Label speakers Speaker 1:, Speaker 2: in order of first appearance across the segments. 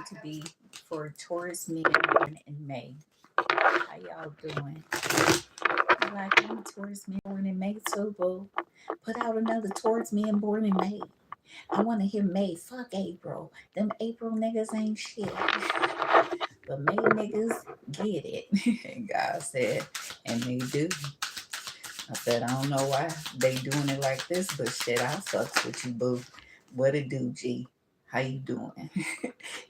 Speaker 1: to be for Taurus men born in May. How y'all doing? You like I'm a Taurus man born in May too, boo. Put out another Taurus man born in May. I want to hear May. Fuck April. Them April niggas ain't shit. But May niggas get it. And God said, and they do. I said, I don't know why they doing it like this, but shit, I fucks with you, boo. What it do, G? How you doing?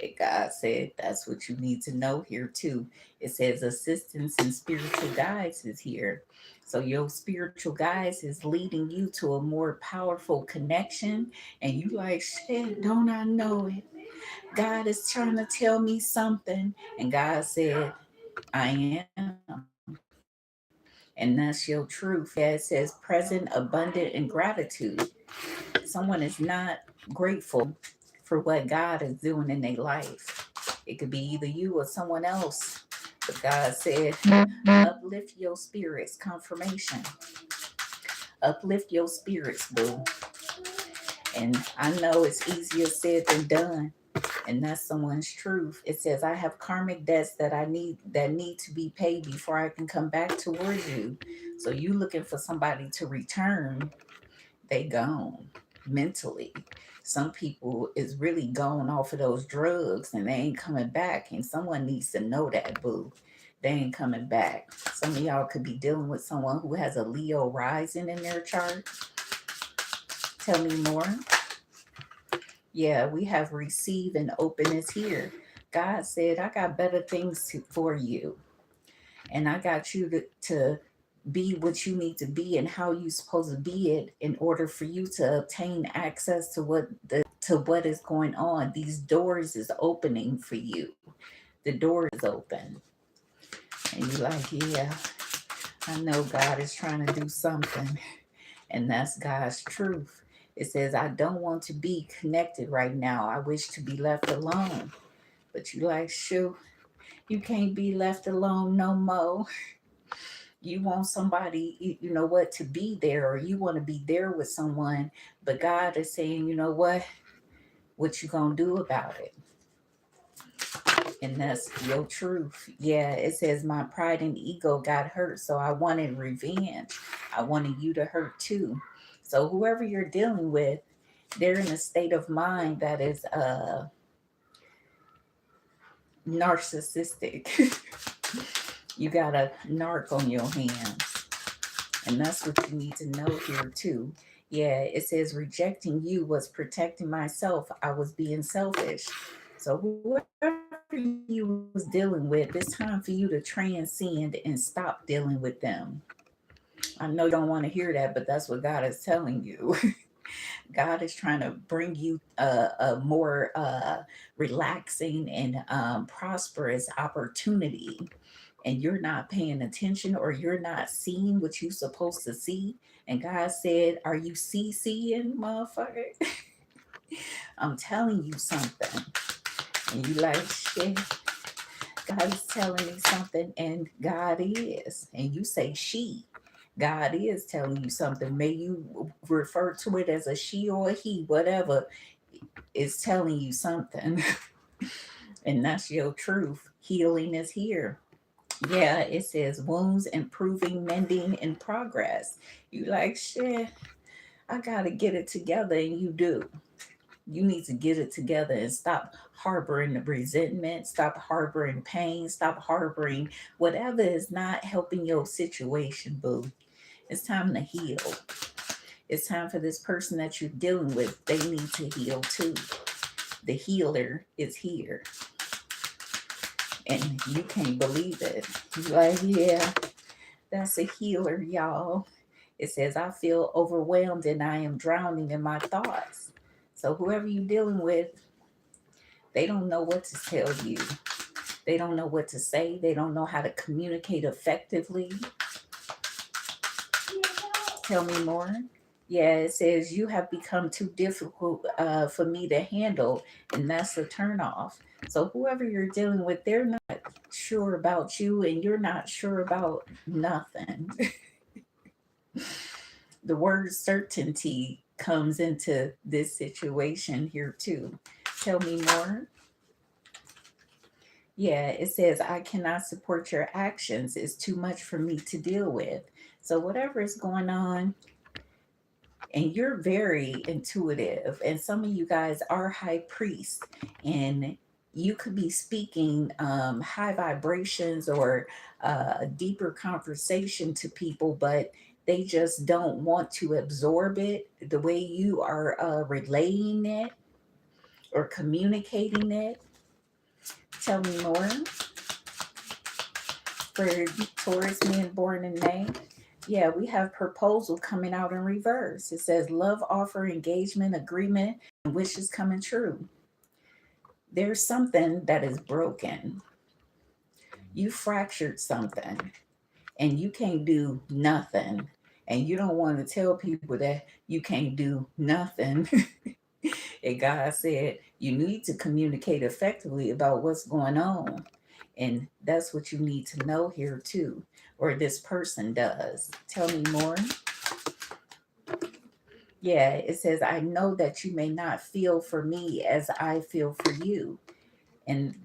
Speaker 1: And God said, that's what you need to know here too. It says assistance and spiritual guides is here. So your spiritual guides is leading you to a more powerful connection. And you like, shit, don't I know it? God is trying to tell me something. And God said, I am. And that's your truth. Yeah, it says present, abundant, and gratitude. Someone is not grateful for what God is doing in their life. It could be either you or someone else. But God said, uplift your spirits, confirmation. Uplift your spirits, boo. And I know it's easier said than done. And that's someone's truth. It says, I have karmic debts that need to be paid before I can come back towards you. So you looking for somebody to return, they gone mentally. Some people is really gone off of those drugs and they ain't coming back. And someone needs to know that, boo. They ain't coming back. Some of y'all could be dealing with someone who has a Leo rising in their chart. Tell me more. Yeah, we have receive and openness here. God said, I got better things for you. And I got you to be what you need to be and how you supposed to be it in order for you to obtain access to what is going on. These doors is opening for you. The door is open. And you're like, yeah, I know God is trying to do something. And that's God's truth. It says, I don't want to be connected right now. I wish to be left alone. But you like, shoot, you can't be left alone no more. You want somebody, you know what, to be there, or you want to be there with someone. But God is saying, you know what you gonna do about it? And that's your truth. Yeah, it says my pride and ego got hurt, so I wanted revenge. I wanted you to hurt too. So whoever you're dealing with, they're in a state of mind that is narcissistic. You got a narc on your hands. And that's what you need to know here too. Yeah, it says rejecting you was protecting myself. I was being selfish. So whoever you was dealing with, it's time for you to transcend and stop dealing with them. I know you don't want to hear that, but that's what God is telling you. God is trying to bring you a more relaxing and prosperous opportunity, and you're not paying attention or you're not seeing what you're supposed to see. And God said, are you seeing, motherfucker? I'm telling you something. And you like, shit, God is telling me something, and God is. And you say she. God is telling you something. May you refer to it as a she or a he, whatever is telling you something. And that's your truth. Healing is here. Yeah, it says wounds improving, mending, and progress. You like, shit, I gotta get it together, and you do. You need to get it together and stop harboring the resentment, stop harboring pain, stop harboring whatever is not helping your situation, boo. It's time to heal. It's time for this person that you're dealing with, they need to heal too. The healer is here. And you can't believe it. You're like, yeah, that's a healer, y'all. It says, I feel overwhelmed and I am drowning in my thoughts. So whoever you're dealing with, they don't know what to tell you. They don't know what to say. They don't know how to communicate effectively. Tell me more. Yeah, it says you have become too difficult for me to handle, and that's a turnoff. So whoever you're dealing with, they're not sure about you, and you're not sure about nothing. The word certainty comes into this situation here too. Tell me more. Yeah, it says, I cannot support your actions. It's too much for me to deal with. So, whatever is going on, and you're very intuitive, and some of you guys are high priests, and you could be speaking high vibrations or a deeper conversation to people, but they just don't want to absorb it the way you are relaying it or communicating it. Tell me more for Taurus men born in May. Yeah, we have proposal coming out in reverse. It says love offer, engagement, agreement, and wishes coming true. There's something that is broken. You fractured something and you can't do nothing. And you don't want to tell people that you can't do nothing. And God said you need to communicate effectively about what's going on. And that's what you need to know here too, or this person does. Tell me more. Yeah, it says, I know that you may not feel for me as I feel for you. And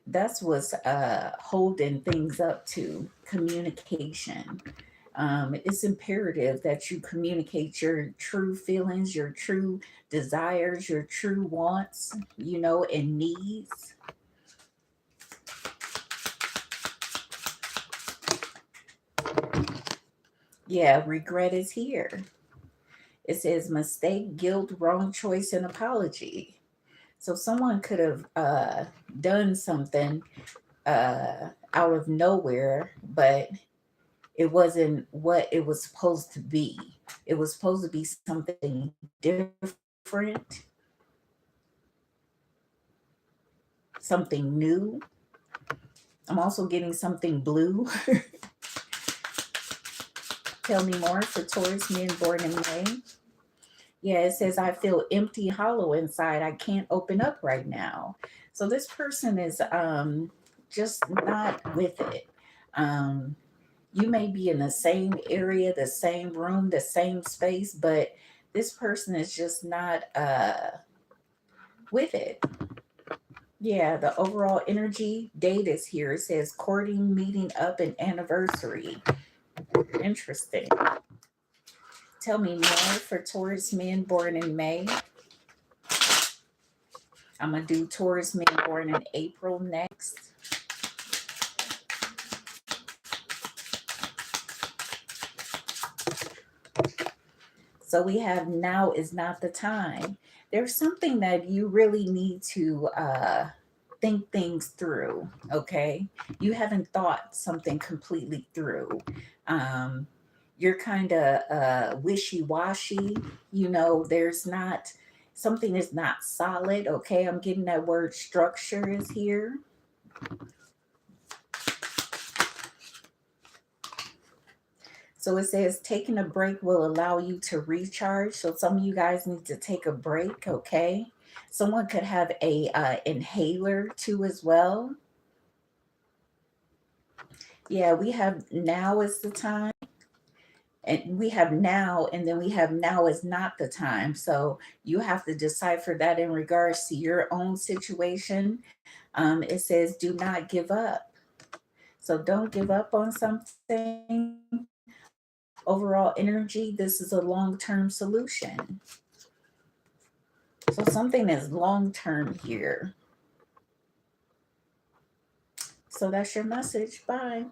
Speaker 1: that's what's holding things up to communication. It's imperative that you communicate your true feelings, your true desires, your true wants, and needs. Yeah, regret is here. It says mistake, guilt, wrong choice, and apology. So someone could have done something out of nowhere, but it wasn't what it was supposed to be. It was supposed to be something different, something new. I'm also getting something blue. Tell me more for Taurus men born in May. Yeah, it says, I feel empty, hollow inside. I can't open up right now. So this person is just not with it. Um, you may be in the same area, the same room, the same space, but this person is just not with it. Yeah, the overall energy date is here. It says courting, meeting up, and anniversary. Interesting. Tell me more for Taurus men born in May. I'm going to do Taurus men born in April next. So we have now is not the time. There's something that you really need to think things through, okay? You haven't thought something completely through. Um, you're kind of wishy-washy, there's not, something is not solid, okay? I'm getting that word structure is here. So it says taking a break will allow you to recharge. So some of you guys need to take a break, okay? Someone could have a inhaler too as well. Yeah, we have now is the time. And we have now, and then we have now is not the time. So you have to decipher that in regards to your own situation. It says do not give up. So don't give up on something. Overall energy, this is a long-term solution. So something is long-term here. So that's your message. Bye.